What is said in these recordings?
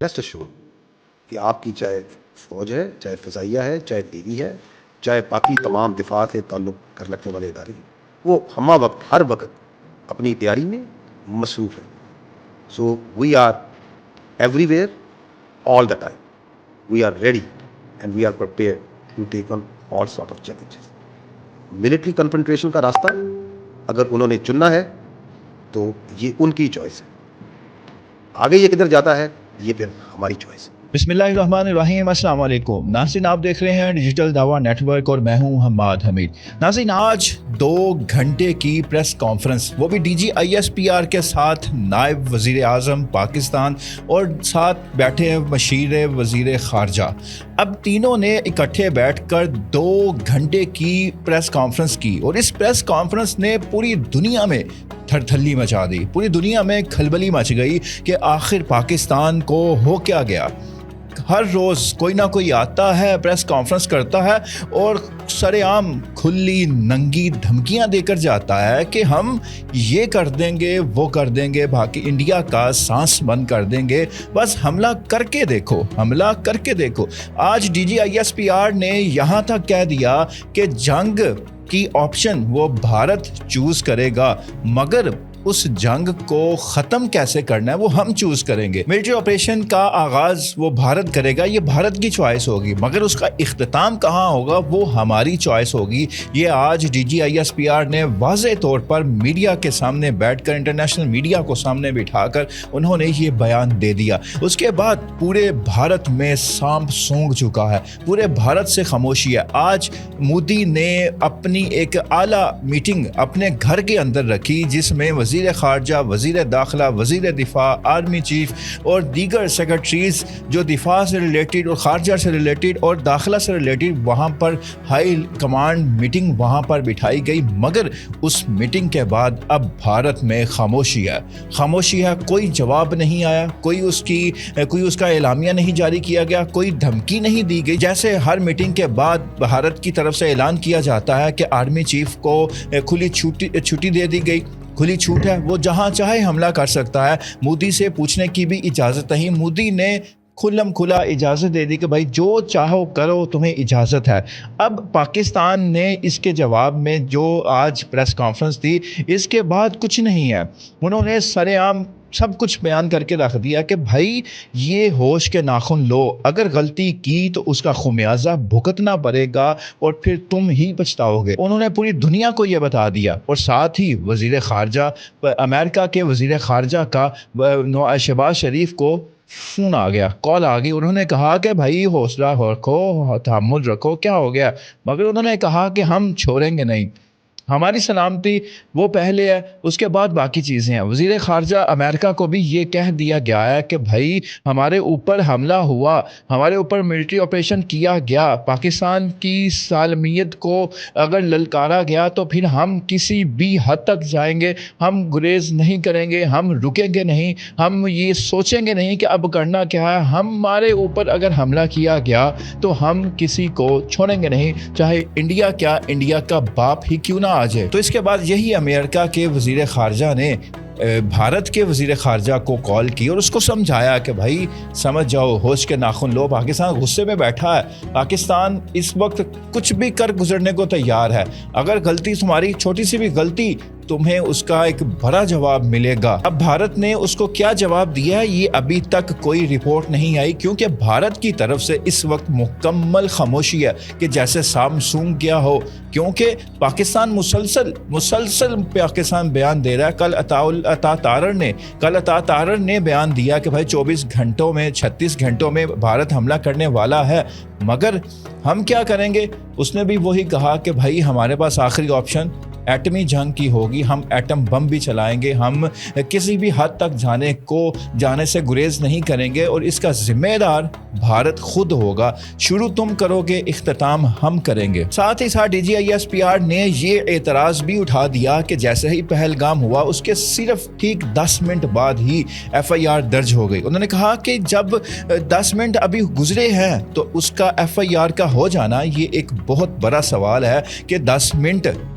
Rest assured کہ آپ کی چاہے فوج ہے، چاہے فضائیہ ہے، چاہے نیوی ہے، چاہے باقی تمام دفاع سے تعلق کر رکھنے والے ادارے ہیں، وہ ہمہ وقت ہر وقت اپنی تیاری میں مصروف ہے. So we are everywhere all the time. We are ready and we are prepared to take on all sort of challenges. Military confrontation کا راستہ اگر انہوں نے چننا ہے تو یہ ان کی چوائس ہے. آگے یہ کدھر جاتا ہے یہ پھر ہماری چوائس ہے. بسم اللہ الرحمن الرحیم. السلام علیکم ناظرین، آپ دیکھ رہے ہیں ڈیجیٹل دعویٰ نیٹ ورک اور میں ہوں حماد حمید. ناظرین، آج 2 گھنٹے کی پریس کانفرنس، وہ بھی D G I S P R کے ساتھ نائب وزیر اعظم پاکستان اور ساتھ بیٹھے ہیں مشیر وزیر خارجہ. اب تینوں نے اکٹھے بیٹھ کر 2 گھنٹے کی پریس کانفرنس کی اور اس پریس کانفرنس نے پوری دنیا میں تھرتھلی مچا دی. پوری دنیا میں کھلبلی مچ گئی کہ آخر پاکستان کو ہو کیا گیا. ہر روز کوئی نہ کوئی آتا ہے، پریس کانفرنس کرتا ہے اور سر عام کھلی ننگی دھمکیاں دے کر جاتا ہے کہ ہم یہ کر دیں گے، وہ کر دیں گے، باقی انڈیا کا سانس بند کر دیں گے، بس حملہ کر کے دیکھو، حملہ کر کے دیکھو. آج D G I S P R نے یہاں تک کہہ دیا کہ جنگ کی آپشن وہ بھارت چوز کرے گا، مگر اس جنگ کو ختم کیسے کرنا ہے وہ ہم چوز کریں گے. ملٹری آپریشن کا آغاز وہ بھارت کرے گا، یہ بھارت کی چوائس ہوگی، مگر اس کا اختتام کہاں ہوگا وہ ہماری چوائس ہوگی. یہ آج D G I S P R نے واضح طور پر میڈیا کے سامنے بیٹھ کر، انٹرنیشنل میڈیا کو سامنے بٹھا کر انہوں نے یہ بیان دے دیا. اس کے بعد پورے بھارت میں سانپ سونگ چکا ہے، پورے بھارت سے خاموشی ہے. آج مودی نے اپنی ایک اعلیٰ میٹنگ اپنے گھر کے اندر رکھی جس میں وزیر خارجہ، وزیر داخلہ، وزیر دفاع، آرمی چیف اور دیگر سیکرٹریز جو دفاع سے ریلیٹڈ اور خارجہ سے ریلیٹڈ اور داخلہ سے ریلیٹڈ، وہاں پر ہائی کمانڈ میٹنگ وہاں پر بٹھائی گئی. مگر اس میٹنگ کے بعد اب بھارت میں خاموشی ہے، خاموشی ہے. کوئی جواب نہیں آیا، کوئی اس کا اعلامیہ نہیں جاری کیا گیا، کوئی دھمکی نہیں دی گئی. جیسے ہر میٹنگ کے بعد بھارت کی طرف سے اعلان کیا جاتا ہے کہ آرمی چیف کو کھلی چھٹی دے دی گئی، کھلی چھوٹ ہے، وہ جہاں چاہے حملہ کر سکتا ہے. مودی سے پوچھنے کی بھی اجازت نہیں، مودی نے کھلم کھلا اجازت دے دی کہ بھائی جو چاہو کرو، تمہیں اجازت ہے. اب پاکستان نے اس کے جواب میں جو آج پریس کانفرنس دی، اس کے بعد کچھ نہیں ہے. انہوں نے سر عام سب کچھ بیان کر کے رکھ دیا کہ بھائی یہ ہوش کے ناخن لو، اگر غلطی کی تو اس کا خمیازہ بھگتنا پڑے گا اور پھر تم ہی پچھتاؤ گے. انہوں نے پوری دنیا کو یہ بتا دیا. اور ساتھ ہی وزیر خارجہ، امریکہ کے وزیر خارجہ کا شہباز شریف کو فون آ گیا، کال آ گئی. انہوں نے کہا کہ بھائی حوصلہ رکھو، تحمل رکھو، کیا ہو گیا؟ مگر انہوں نے کہا کہ ہم چھوڑیں گے نہیں، ہماری سلامتی وہ پہلے ہے، اس کے بعد باقی چیزیں ہیں. وزیر خارجہ امریکہ کو بھی یہ کہہ دیا گیا ہے کہ بھائی ہمارے اوپر حملہ ہوا، ہمارے اوپر ملٹری آپریشن کیا گیا، پاکستان کی سالمیت کو اگر للکارا گیا تو پھر ہم کسی بھی حد تک جائیں گے، ہم گریز نہیں کریں گے، ہم رکیں گے نہیں، ہم یہ سوچیں گے نہیں کہ اب کرنا کیا ہے. ہمارے اوپر اگر حملہ کیا گیا تو ہم کسی کو چھوڑیں گے نہیں، چاہے انڈیا کیا، انڈیا کا باپ ہی کیوں نہ آ جائے. تو اس کے بعد یہی امریکہ کے وزیر خارجہ نے بھارت کے وزیر خارجہ کو کال کی اور اس کو سمجھایا کہ بھائی سمجھ جاؤ، ہوش کے ناخن لو. پاکستان غصے میں بیٹھا ہے، پاکستان اس وقت کچھ بھی کر گزرنے کو تیار ہے. اگر غلطی تمہاری چھوٹی سی بھی غلطی، تمہیں اس کا ایک بڑا جواب ملے گا. اب بھارت نے اس کو کیا جواب دیا ہے یہ ابھی تک کوئی رپورٹ نہیں آئی، کیونکہ بھارت کی طرف سے اس وقت مکمل خاموشی ہے کہ جیسے سامسونگ کیا ہو. کیونکہ پاکستان مسلسل پاکستان بیان دے رہا ہے. کل عطا تارر نے بیان دیا کہ بھائی 24 گھنٹوں میں 36 گھنٹوں میں بھارت حملہ کرنے والا ہے، مگر ہم کیا کریں گے؟ اس نے بھی وہی کہا کہ بھائی ہمارے پاس آخری آپشن ایٹمی جنگ کی ہوگی، ہم ایٹم بم بھی چلائیں گے، ہم کسی بھی حد تک جانے سے گریز نہیں کریں گے اور اس کا ذمہ دار بھارت خود ہوگا. شروع تم کرو گے، اختتام ہم کریں گے. ساتھ ہی ساتھ D G I S P R نے یہ اعتراض بھی اٹھا دیا کہ جیسے ہی پہلگام ہوا اس کے صرف ٹھیک 10 منٹ بعد ہی ایف آئی آر درج ہو گئی. انہوں نے کہا کہ جب 10 منٹ ابھی گزرے ہیں تو اس کا ایف آئی آر کا ہو جانا یہ ایک بہت بڑا سوال ہے کہ 10 منٹ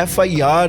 FIR